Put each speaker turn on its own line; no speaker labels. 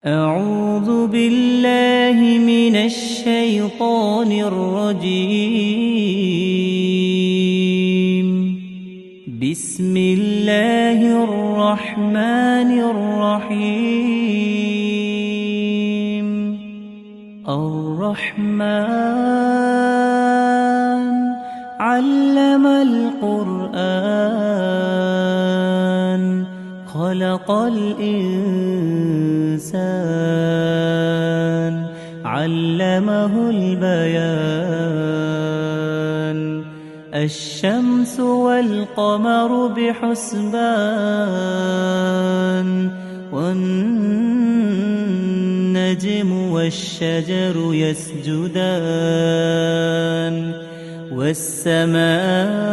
أعوذ بالله من الشيطان الرجيم. بسم الله الرحمن الرحيم. الرحمن علم القرآن خلق الإنسان علمه البيان. الشمس والقمر بحسبان والنجم والشجر يسجدان والسماء